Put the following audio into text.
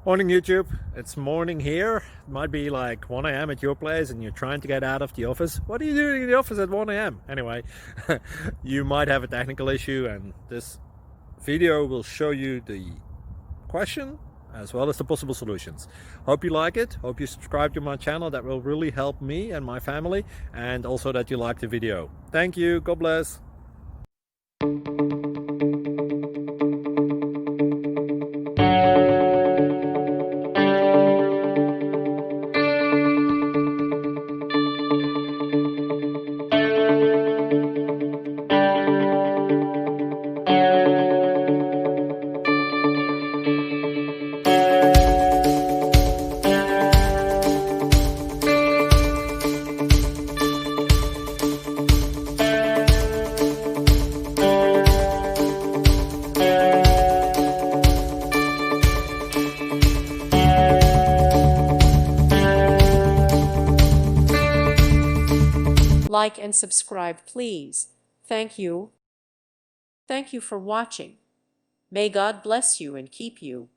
Morning YouTube, it's morning here. It might be like 1 a.m. at your place and you're trying to get out of the office. What are you doing in the office at 1 a.m.? Anyway, you might have a technical issue and this video will show you the question as well as the possible solutions. Hope you like it, hope you subscribe to my channel. That will really help me and my family, and also that you like the video. Thank you, God bless. Like and subscribe, please. Thank you. Thank you for watching. May God bless you and keep you.